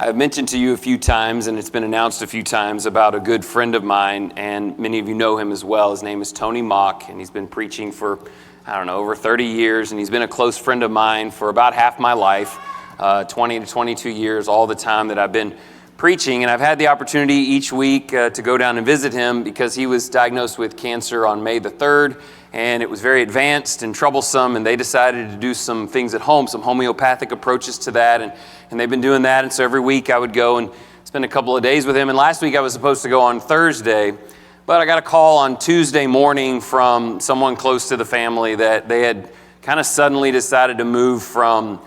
I've mentioned to you a few times, and it's been announced a few times, about a good friend of mine, and many of you know him as well. His name is Tony Mock, and he's been preaching for, over 30 years, and he's been a close friend of mine for about half my life, 20 to 22 years, all the time that I've been preaching. And I've had the opportunity each week to go down and visit him because he was diagnosed with cancer on May the 3rd, and it was very advanced and troublesome, and they decided to do some things at home, some homeopathic approaches to that, and they've been doing that. And so every week I would go and spend a couple of days with him. And last week I was supposed to go on Thursday, but I got a call on Tuesday morning from someone close to the family that they had kind of suddenly decided to move from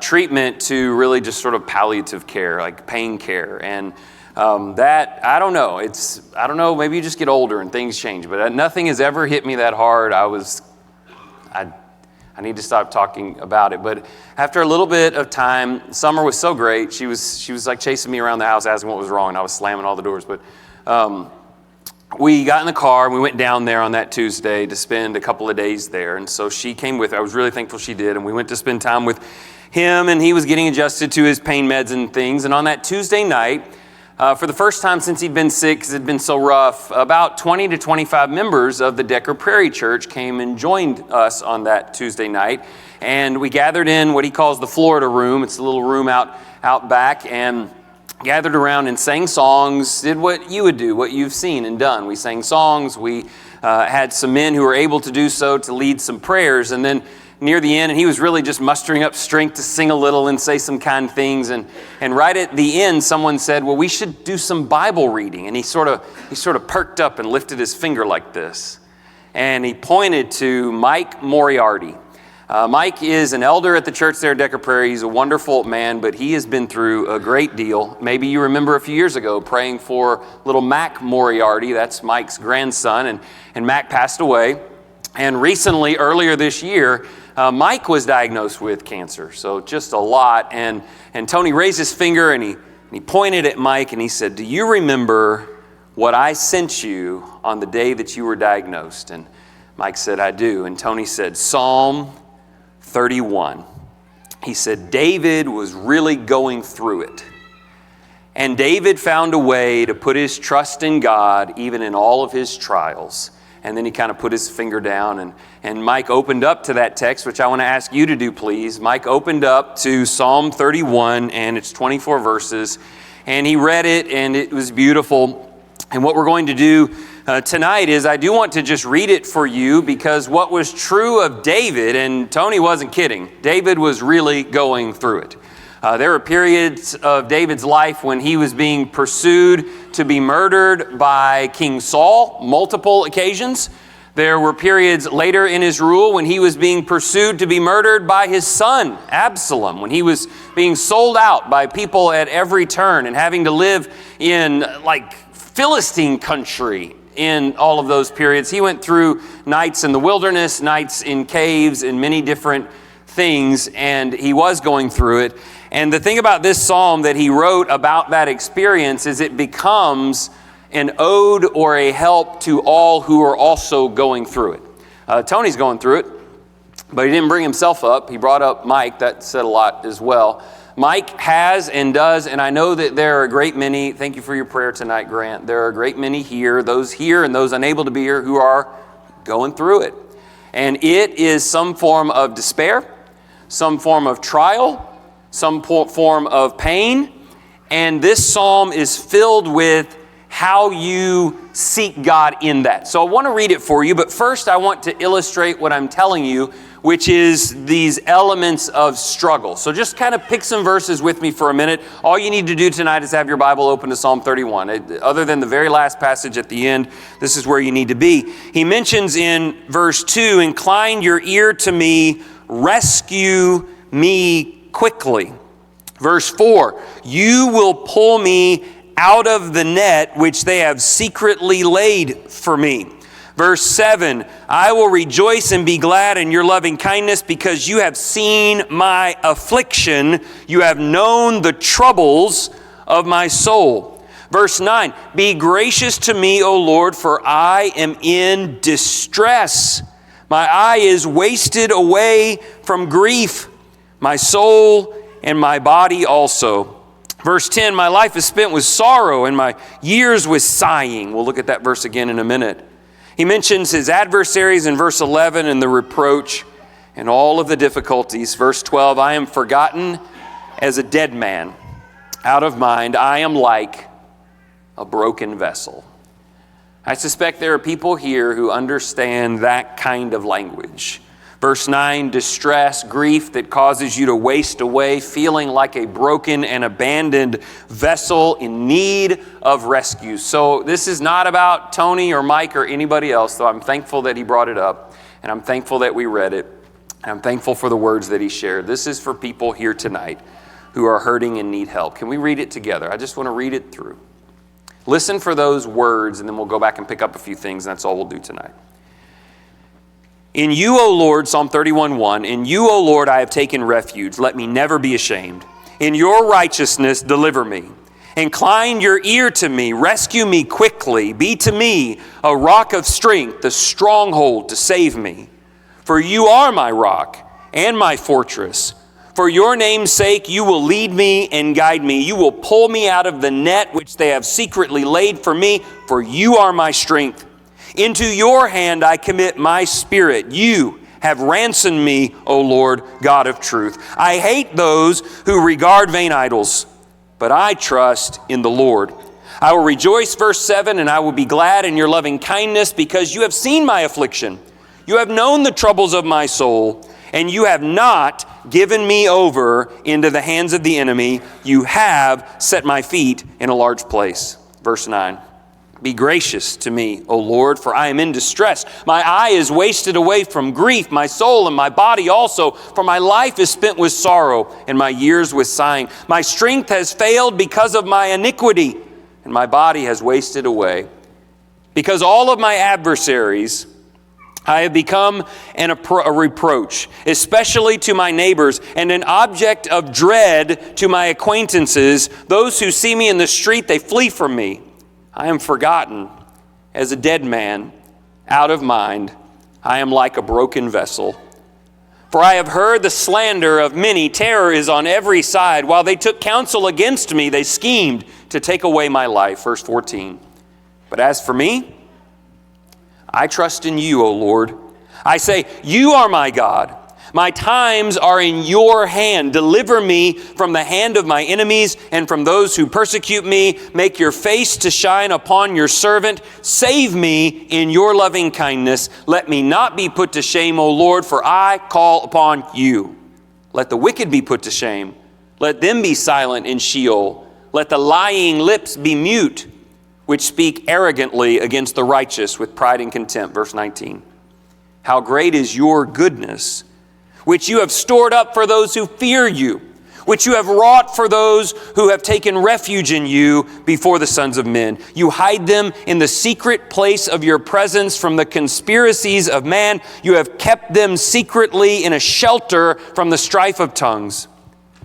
treatment to really just sort of palliative care, like pain care. And that, I don't know, maybe you just get older and things change, but nothing has ever hit me that hard. I need to stop talking about it. But after a little bit of time, Summer was so great. She was like chasing me around the house, asking what was wrong, and I was slamming all the doors. But we got in the car and we went down there on that Tuesday to spend a couple of days there. And so she came with. I was really thankful she did. And we went to spend time with him, and he was getting adjusted to his pain meds and things. And on that Tuesday night, for the first time since he'd been sick, because it had been so rough, about 20 to 25 members of the Decker Prairie Church came and joined us on that Tuesday night. And we gathered in what he calls the Florida room. It's a little room out back, and gathered around and sang songs, did what you would do, what you've seen and done. We sang songs. We had some men who were able to do so to lead some prayers. And then near the end, and he was really just mustering up strength to sing a little and say some kind things. And right at the end, someone said, well, we should do some Bible reading. And he sort of perked up and lifted his finger like this. And he pointed to Mike Moriarty. Mike is an elder at the church there at Decker Prairie. He's a wonderful man, but he has been through a great deal. Maybe you remember a few years ago praying for little Mac Moriarty. That's Mike's grandson. And Mac passed away. And recently, earlier this year, Mike was diagnosed with cancer, so just a lot. And Tony raised his finger and he pointed at Mike and he said, do you remember what I sent you on the day that you were diagnosed? And Mike said, I do. And Tony said, Psalm 31. He said, David was really going through it. And David found a way to put his trust in God even in all of his trials. And then he kind of put his finger down, and Mike opened up to that text, which I want to ask you to do, please. Mike opened up to Psalm 31, and it's 24 verses, and he read it, and it was beautiful. And what we're going to do tonight is I do want to just read it for you, because what was true of David, and Tony wasn't kidding, David was really going through it. There were periods of David's life when he was being pursued to be murdered by King Saul, multiple occasions. There were periods later in his rule when he was being pursued to be murdered by his son, Absalom, when he was being sold out by people at every turn and having to live in like Philistine country in all of those periods. He went through nights in the wilderness, nights in caves, and many different things, and he was going through it. And the thing about this psalm that he wrote about that experience is it becomes an ode or a help to all who are also going through it. Tony's going through it, but he didn't bring himself up. He brought up Mike. That said a lot as well. Mike has and does, and I know that there are a great many, thank you for your prayer tonight, Grant. There are a great many here, those here and those unable to be here, who are going through it. And it is some form of despair, some form of trial, some form of pain, and this psalm is filled with how you seek God in that. So I want to read it for you, but first I want to illustrate what I'm telling you, which is these elements of struggle. So just kind of pick some verses with me for a minute. All you need to do tonight is have your Bible open to Psalm 31. Other than the very last passage at the end, this is where you need to be. He mentions in verse 2, incline your ear to me, rescue me quickly. Verse 4, you will pull me out of the net which they have secretly laid for me. Verse 7, I will rejoice and be glad in your loving kindness because you have seen my affliction. You have known the troubles of my soul. Verse 9, be gracious to me, O Lord, for I am in distress. My eye is wasted away from grief, my soul and my body also. Verse 10, my life is spent with sorrow and my years with sighing. We'll look at that verse again in a minute. He mentions his adversaries in verse 11 and the reproach and all of the difficulties. Verse 12, I am forgotten as a dead man, out of mind. I am like a broken vessel. I suspect there are people here who understand that kind of language. Verse 9, distress, grief that causes you to waste away, feeling like a broken and abandoned vessel in need of rescue. So this is not about Tony or Mike or anybody else, though I'm thankful that he brought it up, and I'm thankful that we read it, and I'm thankful for the words that he shared. This is for people here tonight who are hurting and need help. Can we read it together? I just want to read it through. Listen for those words, and then we'll go back and pick up a few things, and that's all we'll do tonight. In you, O Lord, Psalm 31:1, in you, O Lord, I have taken refuge. Let me never be ashamed. In your righteousness, deliver me. Incline your ear to me. Rescue me quickly. Be to me a rock of strength, a stronghold to save me. For you are my rock and my fortress. For your name's sake, you will lead me and guide me. You will pull me out of the net which they have secretly laid for me, for you are my strength. Into your hand I commit my spirit. You have ransomed me, O Lord, God of truth. I hate those who regard vain idols, but I trust in the Lord. I will rejoice, verse 7, and I will be glad in your loving kindness, because you have seen my affliction. You have known the troubles of my soul, and you have not given me over into the hands of the enemy. You have set my feet in a large place. Verse 9. Be gracious to me, O Lord, for I am in distress. My eye is wasted away from grief, my soul and my body also, for my life is spent with sorrow and my years with sighing. My strength has failed because of my iniquity, and my body has wasted away. Because all of my adversaries, I have become a reproach, especially to my neighbors, and an object of dread to my acquaintances. Those who see me in the street, they flee from me. I am forgotten as a dead man, out of mind. I am like a broken vessel. For I have heard the slander of many. Terror is on every side. While they took counsel against me, they schemed to take away my life. Verse 14. But as for me, I trust in you, O Lord. I say, you are my God. My times are in your hand. Deliver me from the hand of my enemies and from those who persecute me. Make your face to shine upon your servant. Save me in your loving kindness. Let me not be put to shame, O Lord, for I call upon you. Let the wicked be put to shame. Let them be silent in Sheol. Let the lying lips be mute, which speak arrogantly against the righteous with pride and contempt. Verse 19. How great is your goodness, which you have stored up for those who fear you, which you have wrought for those who have taken refuge in you before the sons of men. You hide them in the secret place of your presence from the conspiracies of man. You have kept them secretly in a shelter from the strife of tongues.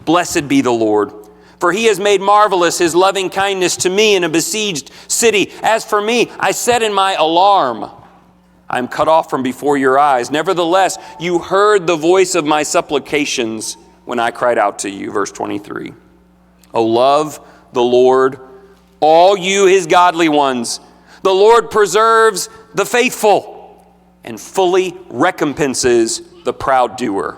Blessed be the Lord, for he has made marvelous his loving kindness to me in a besieged city. As for me, I said in my alarm, I am cut off from before your eyes. Nevertheless, you heard the voice of my supplications when I cried out to you. Verse 23. O love the Lord, all you his godly ones. The Lord preserves the faithful and fully recompenses the proud doer.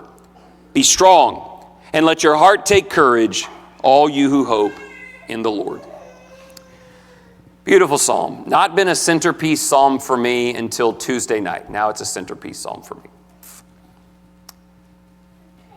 Be strong and let your heart take courage, all you who hope in the Lord. Beautiful psalm. Not been a centerpiece psalm for me until Tuesday night. Now it's a centerpiece psalm for me.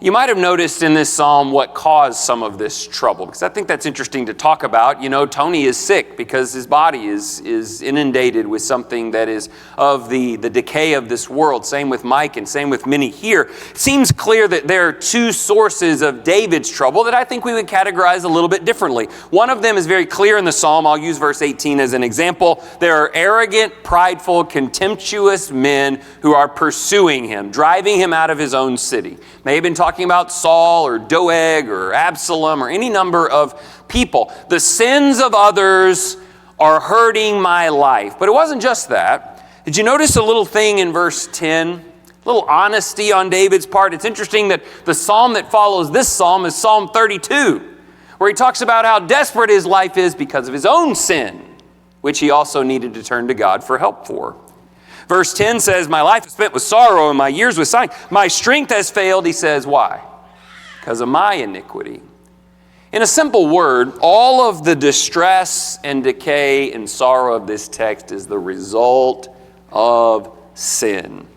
You might have noticed in this psalm what caused some of this trouble, because I think that's interesting to talk about. You know, Tony is sick because his body is inundated with something that is of the decay of this world. Same with Mike and same with many here. It seems clear that there are two sources of David's trouble that I think we would categorize a little bit differently. One of them is very clear in the psalm. I'll use verse 18 as an example. There are arrogant, prideful, contemptuous men who are pursuing him, driving him out of his own city. May have been talking about Saul or Doeg or Absalom or any number of people. The sins of others are hurting my life. But it wasn't just that. Did you notice a little thing in verse 10? A little honesty on David's part. It's interesting that the psalm that follows this psalm is Psalm 32. where he talks about how desperate his life is because of his own sin, which he also needed to turn to God for help for. Verse 10 says, my life is spent with sorrow and my years with sighing. My strength has failed. He says, why? Because of my iniquity. In a simple word, all of the distress and decay and sorrow of this text is the result of sin.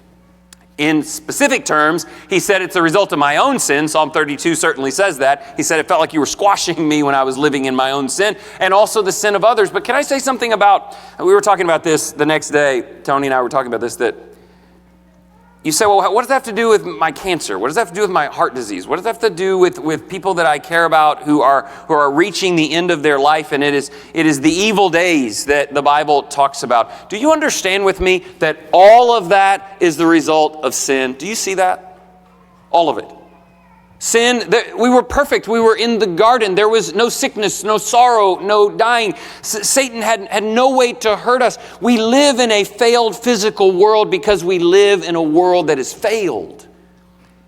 In specific terms, he said it's the result of my own sin. Psalm 32 certainly says that. He said it felt like you were squashing me when I was living in my own sin, and also the sin of others. But can I say something about, we were talking about this the next day, Tony and I were talking about this, that you say, well, what does that have to do with my cancer? What does that have to do with my heart disease? What does that have to do with people that I care about who are reaching the end of their life? And it is the evil days that the Bible talks about. Do you understand with me that all of that is the result of sin? Do you see that? All of it. Sin, we were perfect. We were in the garden. There was no sickness, no sorrow, no dying. Satan had no way to hurt us. We live in a failed physical world because we live in a world that has failed.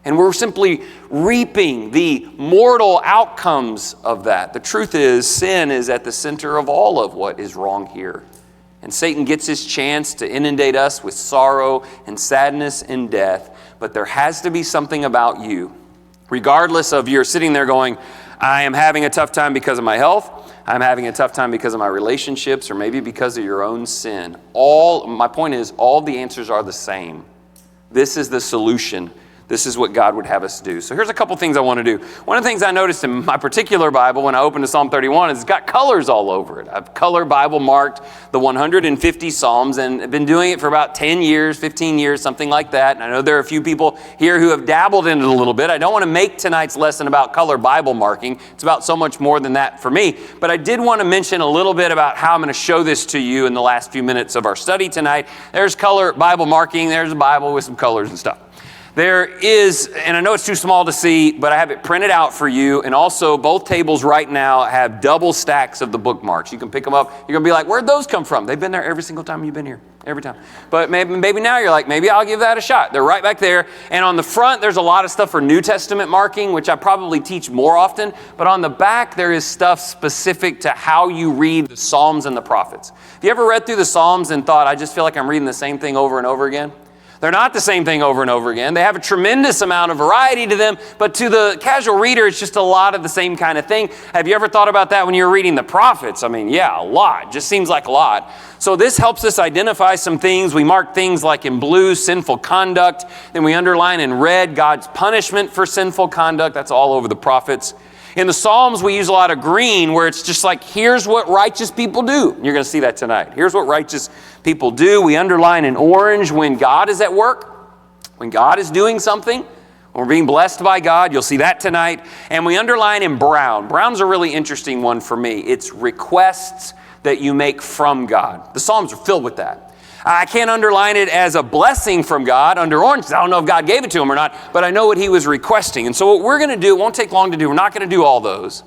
And we're simply reaping the mortal outcomes of that. The truth is, sin is at the center of all of what is wrong here. And Satan gets his chance to inundate us with sorrow and sadness and death. But there has to be something about you. Regardless of you're sitting there going, I am having a tough time because of my health, I'm having a tough time because of my relationships, or maybe because of your own sin. My point is, all the answers are the same. This is the solution. This is what God would have us do. So here's a couple things I want to do. One of the things I noticed in my particular Bible when I opened to Psalm 31 is it's got colors all over it. I've color Bible marked the 150 Psalms, and I've been doing it for about 10 years, 15 years, something like that. And I know there are a few people here who have dabbled in it a little bit. I don't want to make tonight's lesson about color Bible marking. It's about so much more than that for me. But I did want to mention a little bit about how I'm going to show this to you in the last few minutes of our study tonight. There's color Bible marking. There's a Bible with some colors and stuff. There is, and I know it's too small to see, but I have it printed out for you. And also, both tables right now have double stacks of the bookmarks. You can pick them up. You're going to be like, where'd those come from? They've been there every single time you've been here. Every time. But maybe now you're like, maybe I'll give that a shot. They're right back there. And on the front, there's a lot of stuff for New Testament marking, which I probably teach more often. But on the back, there is stuff specific to how you read the Psalms and the prophets. Have you ever read through the Psalms and thought, I just feel like I'm reading the same thing over and over again? They're not the same thing over and over again. They have a tremendous amount of variety to them, but to the casual reader, it's just a lot of the same kind of thing. Have you ever thought about that when you're reading the prophets? I mean, yeah, a lot. Just seems like a lot. So this helps us identify some things. We mark things like in blue, sinful conduct. Then we underline in red, God's punishment for sinful conduct. That's all over the prophets. In the Psalms, we use a lot of green, where it's just like, here's what righteous people do. You're going to see that tonight. Here's what righteous people do. We underline in orange when God is at work, when God is doing something, when we're being blessed by God. You'll see that tonight. And we underline in brown. Brown's a really interesting one for me. It's requests that you make from God. The Psalms are filled with that. I can't underline it as a blessing from God under orange. I don't know if God gave it to him or not, but I know what he was requesting. And so what we're going to do, it won't take long to do. We're not going to do all those.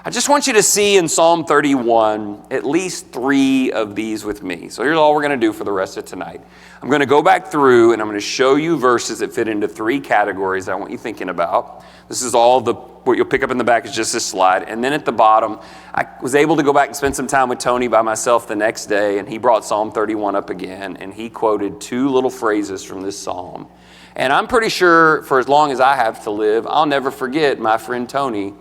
I just want you to see in Psalm 31 at least 3 of these with me. So here's all we're going to do for the rest of tonight. I'm going to go back through and I'm going to show you verses that fit into 3 categories I want you thinking about. This is all what you'll pick up in the back is just this slide. And then at the bottom, I was able to go back and spend some time with Tony by myself the next day, and he brought Psalm 31 up again, and he quoted 2 little phrases from this psalm. And I'm pretty sure for as long as I have to live, I'll never forget my friend Tony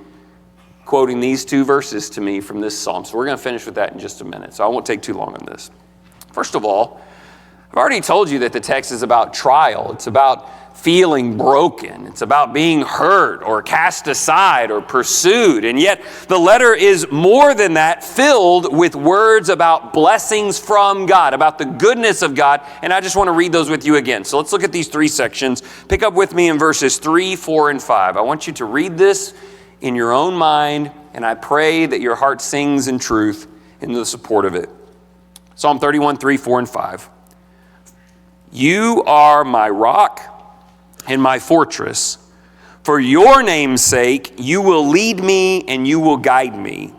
quoting these 2 verses to me from this psalm. So we're going to finish with that in just a minute, so I won't take too long on this. First of all, I've already told you that the text is about trial. It's about feeling broken. It's about being hurt or cast aside or pursued. And yet the letter is more than that, filled with words about blessings from God, about the goodness of God. And I just want to read those with you again. So let's look at these 3 sections. Pick up with me in verses 3, 4, and 5. I want you to read this in your own mind, and I pray that your heart sings in truth in the support of it. Psalm 31, 3, 4, and 5. You are my rock and my fortress. For your name's sake, you will lead me and you will guide me.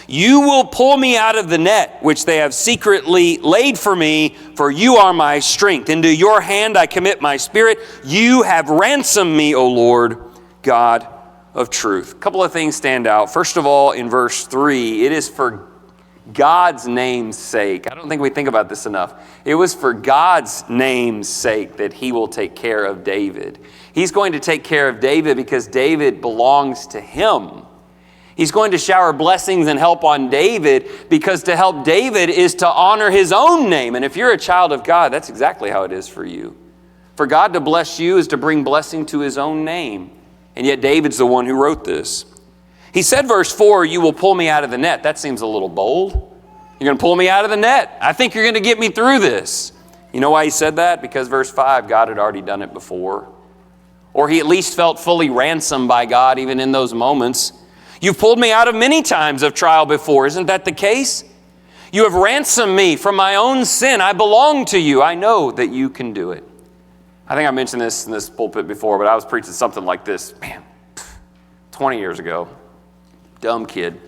You will pull me out of the net which they have secretly laid for me, for you are my strength. Into your hand I commit my spirit. You have ransomed me, O Lord God of truth. A couple of things stand out. First of all, in verse 3, it is for God's name's sake. I don't think we think about this enough. It was for God's name's sake that he will take care of David. He's going to take care of David because David belongs to him. He's going to shower blessings and help on David because to help David is to honor his own name. And if you're a child of God, that's exactly how it is for you. For God to bless you is to bring blessing to his own name. And yet David's the one who wrote this. He said, verse 4, you will pull me out of the net. That seems a little bold. You're going to pull me out of the net. I think you're going to get me through this. You know why he said that? Because verse 5, God had already done it before. Or he at least felt fully ransomed by God even in those moments. You've pulled me out of many times of trial before. Isn't that the case? You have ransomed me from my own sin. I belong to you. I know that you can do it. I think I mentioned this in this pulpit before, but I was preaching something like this, 20 years ago. Dumb kid.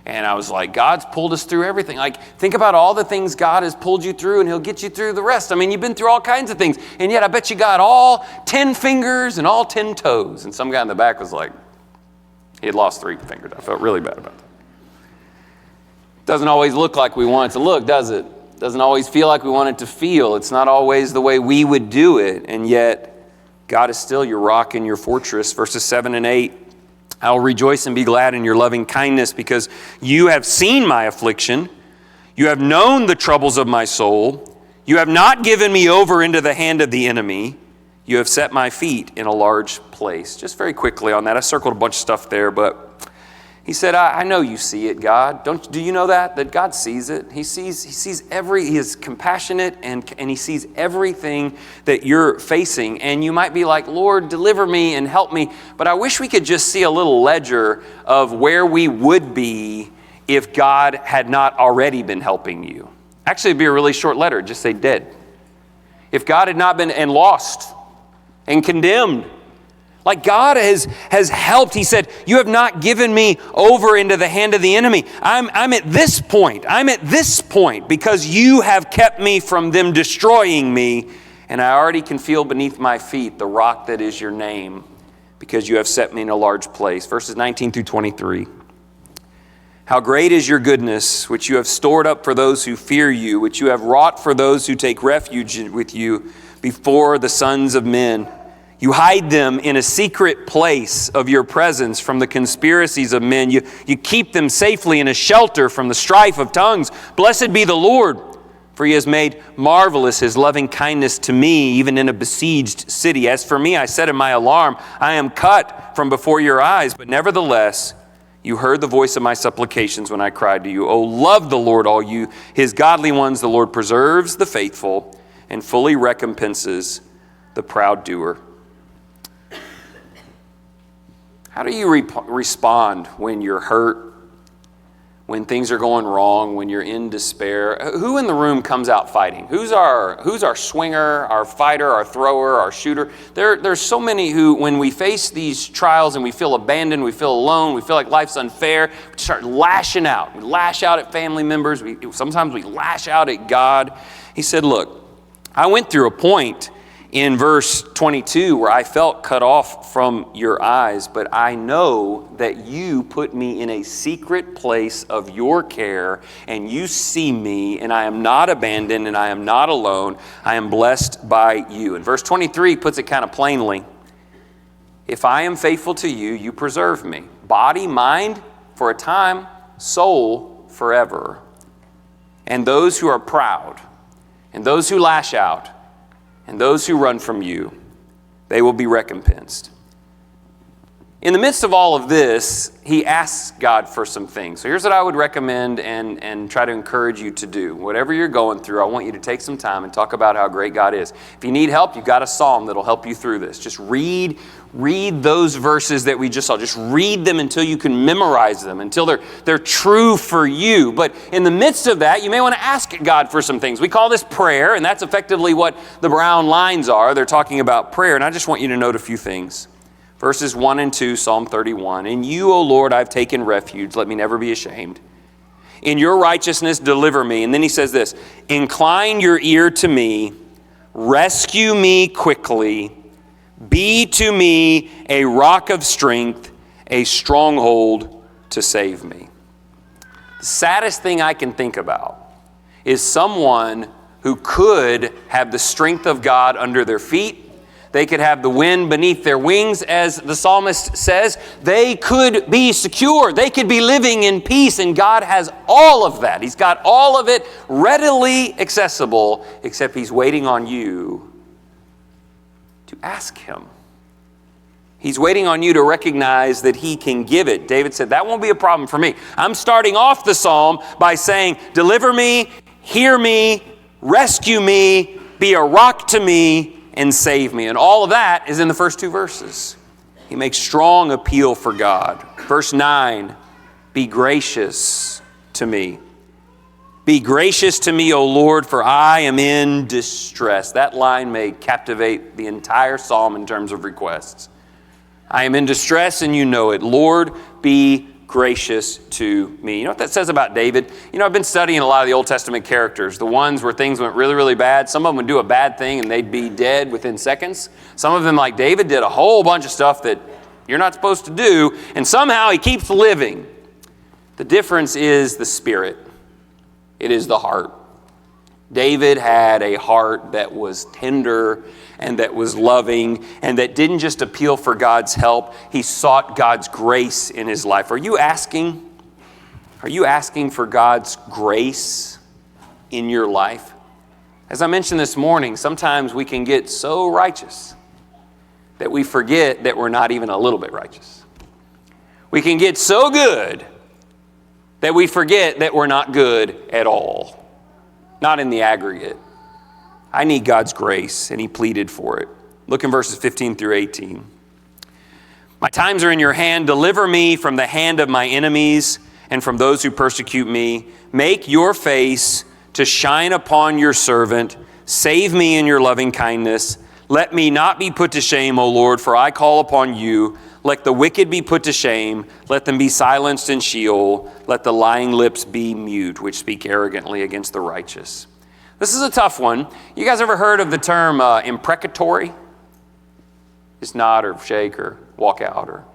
And I was like, God's pulled us through everything. Like, think about all the things God has pulled you through, and he'll get you through the rest. I mean, you've been through all kinds of things, and yet I bet you got all 10 fingers and all 10 toes. And some guy in the back was like, he had lost 3 fingers. I felt really bad about that. Doesn't always look like we want it to look, does it? Doesn't always feel like we want it to feel. It's not always the way we would do it. And yet, God is still your rock and your fortress. Verses 7 and 8. I will rejoice and be glad in your loving kindness because you have seen my affliction. You have known the troubles of my soul. You have not given me over into the hand of the enemy. You have set my feet in a large place. Just very quickly on that. I circled a bunch of stuff there, but he said, I know you see it, God. Do you know that God sees it? He sees he is compassionate and he sees everything that you're facing. And you might be like, Lord, deliver me and help me. But I wish we could just see a little ledger of where we would be if God had not already been helping you. Actually, it'd be a really short letter. Just say dead. If God had not been and lost and condemned, like God has helped. He said, you have not given me over into the hand of the enemy. I'm at this point. I'm at this point because you have kept me from them destroying me. And I already can feel beneath my feet the rock that is your name because you have set me in a large place. Verses 19 through 23. How great is your goodness, which you have stored up for those who fear you, which you have wrought for those who take refuge with you before the sons of men. You hide them in a secret place of your presence from the conspiracies of men. You keep them safely in a shelter from the strife of tongues. Blessed be the Lord, for he has made marvelous his loving kindness to me, even in a besieged city. As for me, I said in my alarm, I am cut from before your eyes, but nevertheless, you heard the voice of my supplications when I cried to you. Oh, love the Lord, all you, his godly ones. The Lord preserves the faithful and fully recompenses the proud doer. How do you respond when you're hurt, when things are going wrong, when you're in despair? Who in the room comes out fighting? Who's our swinger, our fighter, our thrower, our shooter? There's so many who, when we face these trials and we feel abandoned, we feel alone, we feel like life's unfair, we start lashing out. We lash out at family members. Sometimes we lash out at God. He said, look, I went through a point in verse 22, where I felt cut off from your eyes, but I know that you put me in a secret place of your care, and you see me, and I am not abandoned, and I am not alone. I am blessed by you. And verse 23 puts it kind of plainly. If I am faithful to you, you preserve me. Body, mind, for a time, soul, forever. And those who are proud, and those who lash out, and those who run from you, they will be recompensed. In the midst of all of this, he asks God for some things. So here's what I would recommend and try to encourage you to do. Whatever you're going through, I want you to take some time and talk about how great God is. If you need help, you've got a psalm that'll help you through this. Just read those verses that we just saw. Just read them until you can memorize them, until they're true for you. But in the midst of that, you may want to ask God for some things. We call this prayer, and that's effectively what the brown lines are. They're talking about prayer, and I just want you to note a few things. Verses 1 and 2, Psalm 31. In you, O Lord, I've taken refuge. Let me never be ashamed. In your righteousness, deliver me. And then he says this, incline your ear to me, rescue me quickly, be to me a rock of strength, a stronghold to save me. The saddest thing I can think about is someone who could have the strength of God under their feet. They could have the wind beneath their wings, as the psalmist says. They could be secure. They could be living in peace, and God has all of that. He's got all of it readily accessible, except He's waiting on you to ask Him. He's waiting on you to recognize that He can give it. David said, that won't be a problem for me. I'm starting off the psalm by saying, deliver me, hear me, rescue me, be a rock to me, and save me. And all of that is in the first two verses. He makes strong appeal for God. Verse 9, be gracious to me. Be gracious to me, O Lord, for I am in distress. That line may captivate the entire psalm in terms of requests. I am in distress and you know it. Lord, be gracious to me. You know what that says about David? You know, I've been studying a lot of the Old Testament characters, the ones where things went really, really bad. Some of them would do a bad thing and they'd be dead within seconds. Some of them, like David, did a whole bunch of stuff that you're not supposed to do, and somehow he keeps living. The difference is the spirit. It is the heart. David had a heart that was tender and that was loving and that didn't just appeal for God's help. He sought God's grace in his life. Are you asking for God's grace in your life? As I mentioned this morning, sometimes we can get so righteous that we forget that we're not even a little bit righteous. We can get so good that we forget that we're not good at all. Not in the aggregate. I need God's grace, and he pleaded for it. Look in verses 15 through 18. My times are in your hand. Deliver me from the hand of my enemies and from those who persecute me. Make your face to shine upon your servant. Save me in your loving kindness. Let me not be put to shame, O Lord, for I call upon you. Let the wicked be put to shame. Let them be silenced in Sheol. Let the lying lips be mute, which speak arrogantly against the righteous. This is a tough one. You guys ever heard of the term imprecatory? Just nod or shake or walk out.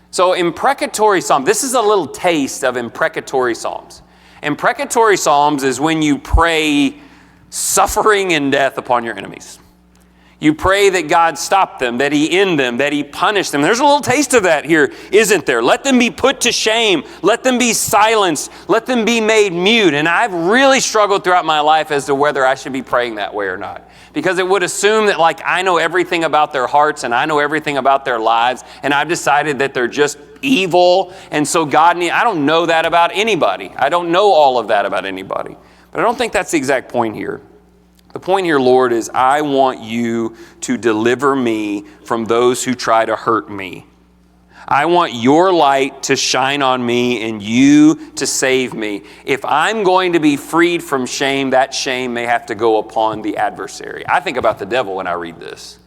So imprecatory psalm, this is a little taste of imprecatory psalms. Imprecatory psalms is when you pray suffering and death upon your enemies. You pray that God stop them, that he end them, that he punish them. There's a little taste of that here, isn't there? Let them be put to shame. Let them be silenced. Let them be made mute. And I've really struggled throughout my life as to whether I should be praying that way or not. Because it would assume that like I know everything about their hearts and I know everything about their lives, and I've decided that they're just evil. And so I don't know that about anybody. I don't know all of that about anybody. But I don't think that's the exact point here. The point here, Lord, is I want you to deliver me from those who try to hurt me. I want your light to shine on me and you to save me. If I'm going to be freed from shame, that shame may have to go upon the adversary. I think about the devil when I read this.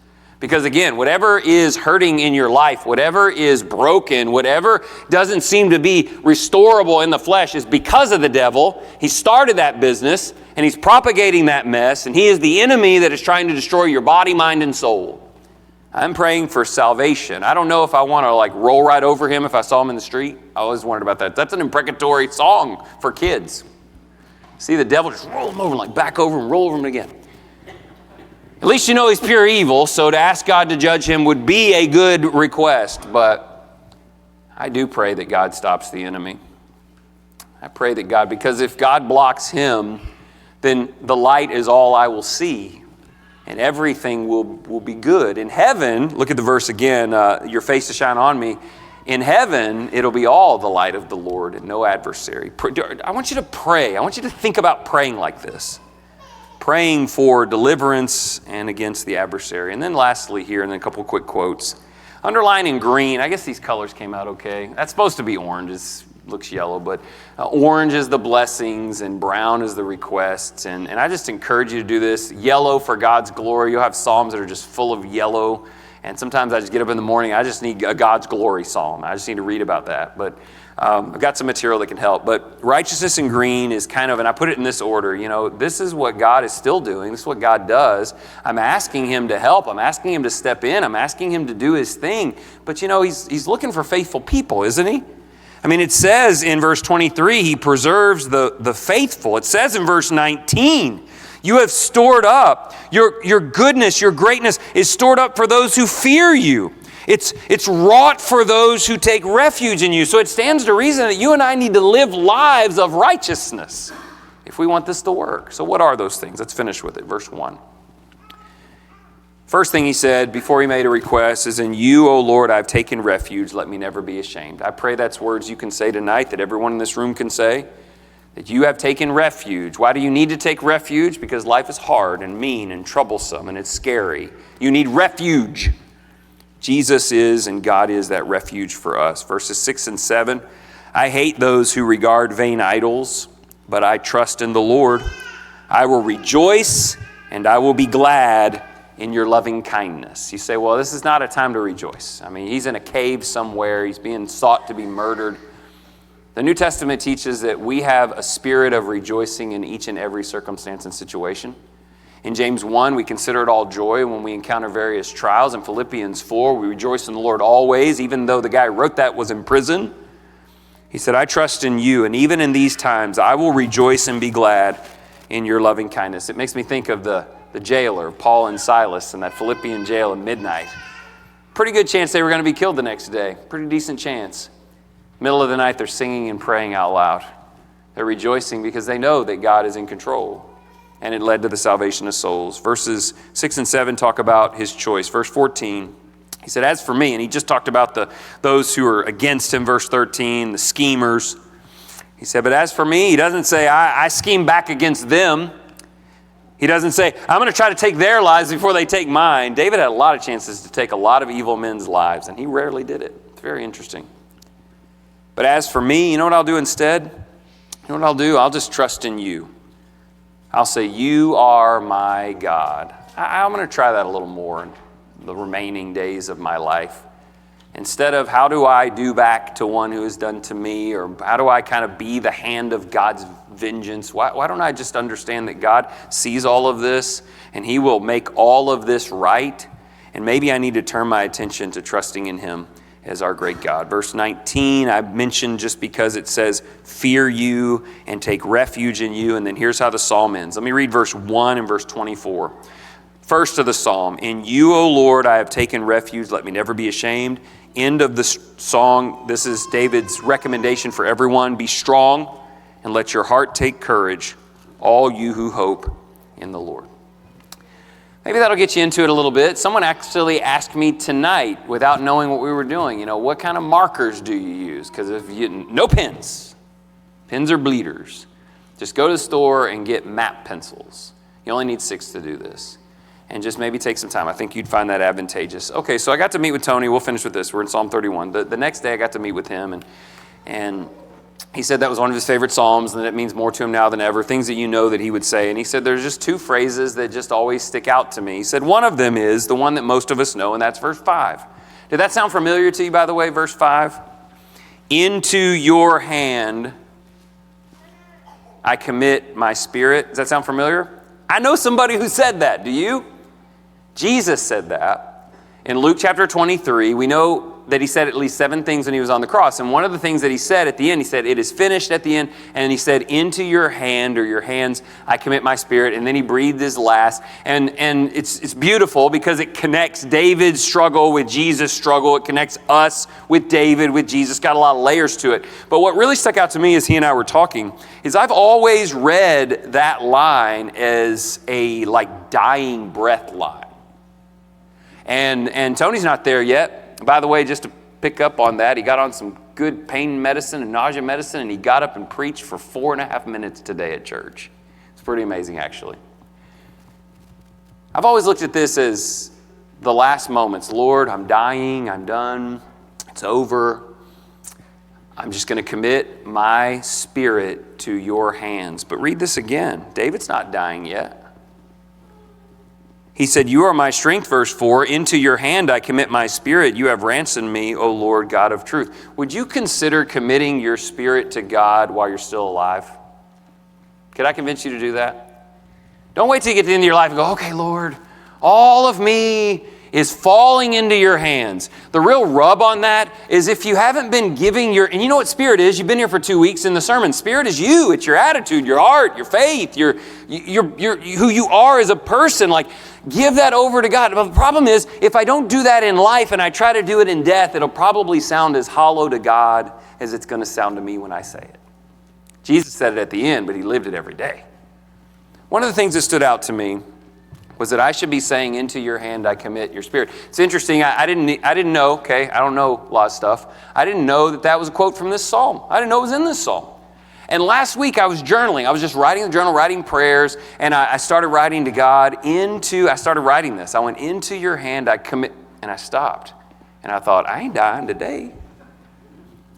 Because again, whatever is hurting in your life, whatever is broken, whatever doesn't seem to be restorable in the flesh is because of the devil. He started that business and he's propagating that mess, and he is the enemy that is trying to destroy your body, mind, and soul. I'm praying for salvation. I don't know if I want to like roll right over him if I saw him in the street. I always wondered about that. That's an imprecatory song for kids. See the devil just roll him over, like back over and roll over him again. At least you know he's pure evil, so to ask God to judge him would be a good request. But I do pray that God stops the enemy. I pray that God, because if God blocks him, then the light is all I will see, and everything will be good. In heaven, look at the verse again, your face to shine on me. In heaven, it'll be all the light of the Lord and no adversary. I want you to pray. I want you to think about praying like this. Praying for deliverance and against the adversary. And then lastly here, and then a couple quick quotes. Underlined in green, I guess these colors came out okay. That's supposed to be orange. It's looks yellow, but orange is the blessings and brown is the requests. And I just encourage you to do this. Yellow for God's glory. You'll have psalms that are just full of yellow. And sometimes I just get up in the morning, I just need a God's glory psalm. I just need to read about that. But I've got some material that can help. But righteousness in green is kind of, and I put it in this order, this is what God is still doing. This is what God does. I'm asking him to help. I'm asking him to step in. I'm asking him to do his thing. But he's looking for faithful people, isn't he? I mean, it says in verse 23, he preserves the faithful. It says in verse 19, you have stored up, your goodness, your greatness is stored up for those who fear you. It's wrought for those who take refuge in you. So it stands to reason that you and I need to live lives of righteousness if we want this to work. So what are those things? Let's finish with it. Verse 1. First thing he said before he made a request is, in you, O Lord, I've taken refuge. Let me never be ashamed. I pray that's words you can say tonight, that everyone in this room can say, that you have taken refuge. Why do you need to take refuge? Because life is hard and mean and troublesome and it's scary. You need refuge. Jesus is and God is that refuge for us. Verses 6 and 7, I hate those who regard vain idols, but I trust in the Lord. I will rejoice and I will be glad in your loving kindness. You say, well, this is not a time to rejoice. I mean, he's in a cave somewhere. He's being sought to be murdered. The New Testament teaches that we have a spirit of rejoicing in each and every circumstance and situation. In James 1, we consider it all joy when we encounter various trials. In Philippians 4, we rejoice in the Lord always, even though the guy who wrote that was in prison. He said, I trust in you, and even in these times, I will rejoice and be glad in your loving kindness. It makes me think of the jailer, Paul and Silas, in that Philippian jail at midnight. Pretty good chance they were going to be killed the next day. Pretty decent chance. Middle of the night, they're singing and praying out loud. They're rejoicing because they know that God is in control. And it led to the salvation of souls. Verses 6 and 7 talk about his choice. Verse 14, he said, as for me, and he just talked about those who are against him, verse 13, the schemers. He said, but as for me, he doesn't say, I scheme back against them. He doesn't say, I'm going to try to take their lives before they take mine. David had a lot of chances to take a lot of evil men's lives, and he rarely did it. It's very interesting. But as for me, you know what I'll do instead? You know what I'll do? I'll just trust in you. I'll say, you are my God. I'm going to try that a little more in the remaining days of my life. Instead of how do I do back to one who has done to me, or how do I kind of be the hand of God's vengeance? Why don't I just understand that God sees all of this and he will make all of this right? And maybe I need to turn my attention to trusting in him as our great God. Verse 19, I mentioned just because it says, fear you and take refuge in you. And then here's how the psalm ends. Let me read verse 1 and verse 24. First of the psalm, in you, O Lord, I have taken refuge. Let me never be ashamed. End of the song. This is David's recommendation for everyone. Be strong and let your heart take courage, all you who hope in the Lord. Maybe that'll get you into it a little bit. Someone actually asked me tonight, without knowing what we were doing, what kind of markers do you use? Because no pens. Pens are bleeders. Just go to the store and get map pencils. You only need 6 to do this. And just maybe take some time. I think you'd find that advantageous. Okay, so I got to meet with Tony. We'll finish with this. We're in Psalm 31. The next day I got to meet with him, and he said that was one of his favorite psalms, and that it means more to him now than ever, things that you know that he would say. And he said there's just 2 phrases that just always stick out to me. He said one of them is the one that most of us know, and that's verse 5. Did that sound familiar to you, by the way, verse 5? Into your hand I commit my spirit. Does that sound familiar? I know somebody who said that. Do you? Jesus said that. In Luke chapter 23, we know that he said at least 7 things when he was on the cross. And one of the things that he said at the end, he said, it is finished at the end. And he said, into your hand or your hands, I commit my spirit. And then he breathed his last. And it's beautiful because it connects David's struggle with Jesus' struggle. It connects us with David, with Jesus. Got a lot of layers to it. But what really stuck out to me as he and I were talking is I've always read that line as a dying breath line. And Tony's not there yet. By the way, just to pick up on that, he got on some good pain medicine and nausea medicine, and he got up and preached for 4.5 minutes today at church. It's pretty amazing, actually. I've always looked at this as the last moments. Lord, I'm dying. I'm done. It's over. I'm just going to commit my spirit to your hands. But read this again. David's not dying yet. He said, you are my strength, verse 4. Into your hand I commit my spirit. You have ransomed me, O Lord God of truth. Would you consider committing your spirit to God while you're still alive? Could I convince you to do that? Don't wait till you get to the end of your life and go, okay, Lord, all of me is falling into your hands. The real rub on that is if you haven't been giving and you know what spirit is? You've been here for 2 weeks in the sermon. Spirit is you. It's your attitude, your heart, your faith, your who you are as a person. Like, give that over to God. But the problem is, if I don't do that in life and I try to do it in death, it'll probably sound as hollow to God as it's going to sound to me when I say it. Jesus said it at the end, but he lived it every day. One of the things that stood out to me was that I should be saying, into your hand I commit your spirit. It's interesting. I didn't know, okay? I don't know a lot of stuff. I didn't know that was a quote from this psalm. I didn't know it was in this psalm. And last week I was journaling. I was just writing the journal, writing prayers, and I started writing to God I started writing this. I went, into your hand I commit, and I stopped. And I thought, I ain't dying today.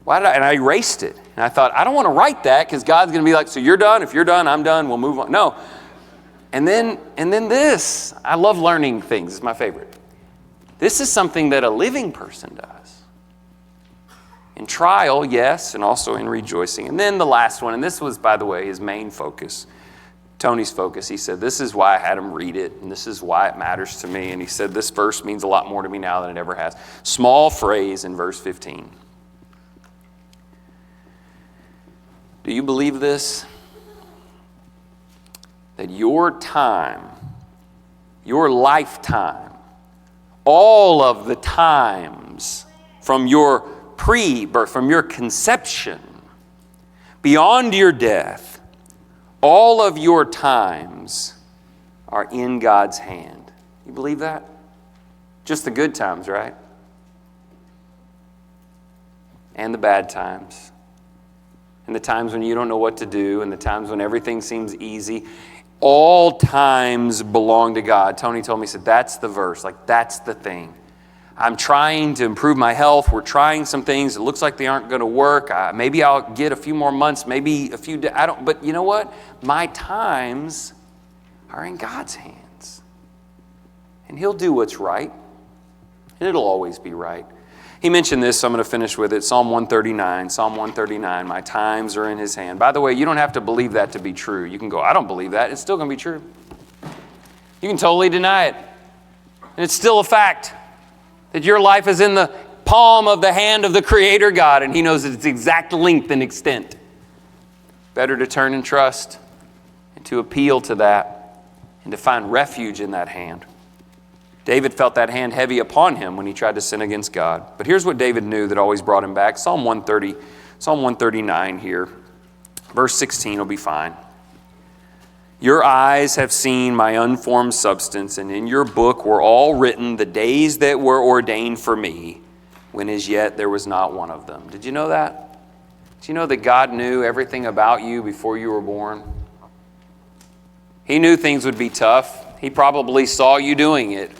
And I erased it. And I thought, I don't want to write that because God's going to be like, so you're done? If you're done, I'm done. We'll move on. No. And then this, I love learning things. It's my favorite. This is something that a living person does. In trial, yes, and also in rejoicing. And then the last one, and this was, by the way, his main focus, Tony's focus. He said, this is why I had him read it, and this is why it matters to me. And he said, this verse means a lot more to me now than it ever has. Small phrase in verse 15. Do you believe this? That your time, your lifetime, all of the times from your pre-birth, from your conception, beyond your death, all of your times are in God's hand. You believe that? Just the good times, right? And the bad times. And the times when you don't know what to do, and the times when everything seems easy. All times belong to God. Tony told me, he said, that's the verse. Like, that's the thing. I'm trying to improve my health. We're trying some things. It looks like they aren't going to work. Maybe I'll get a few more months, maybe a few days. But you know what? My times are in God's hands. And he'll do what's right. And it'll always be right. He mentioned this, so I'm going to finish with it. Psalm 139. Psalm 139, my times are in his hand. By the way, you don't have to believe that to be true. You can go, I don't believe that. It's still going to be true. You can totally deny it. And it's still a fact that your life is in the palm of the hand of the Creator God, and he knows its exact length and extent. Better to turn and trust and to appeal to that and to find refuge in that hand. David felt that hand heavy upon him when he tried to sin against God. But here's what David knew that always brought him back. Psalm 139 here. Verse 16 will be fine. Your eyes have seen my unformed substance, and in your book were all written the days that were ordained for me, when as yet there was not one of them. Did you know that? Did you know that God knew everything about you before you were born? He knew things would be tough. He probably saw you doing it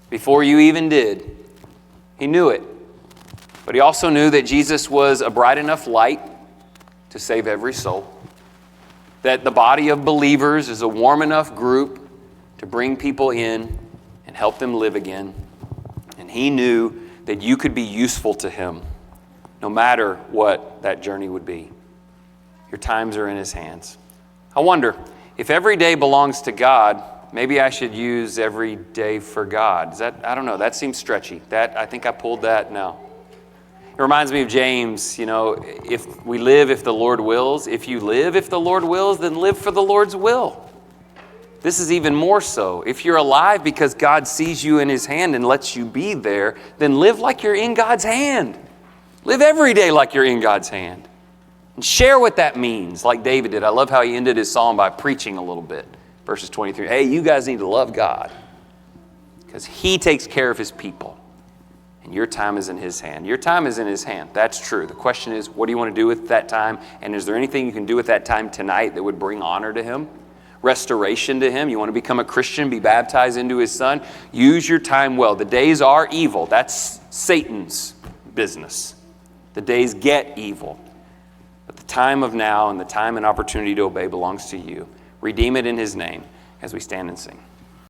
before you even did. He knew it. But he also knew that Jesus was a bright enough light to save every soul. That the body of believers is a warm enough group to bring people in and help them live again. And he knew that you could be useful to him no matter what that journey would be. Your times are in his hands. I wonder, if every day belongs to God, maybe I should use every day for God. I don't know, that seems stretchy. I think I pulled that now. It reminds me of James, if we live, if the Lord wills. If you live, if the Lord wills, then live for the Lord's will. This is even more so. If you're alive because God sees you in his hand and lets you be there, then live like you're in God's hand. Live every day like you're in God's hand. And share what that means, like David did. I love how he ended his psalm by preaching a little bit. Verses 23. Hey, you guys need to love God because he takes care of his people. And your time is in his hand. Your time is in his hand. That's true. The question is, what do you want to do with that time? And is there anything you can do with that time tonight that would bring honor to him? Restoration to him? You want to become a Christian, be baptized into his son? Use your time well. The days are evil. That's Satan's business. The days get evil. But the time of now and the time and opportunity to obey belongs to you. Redeem it in his name as we stand and sing.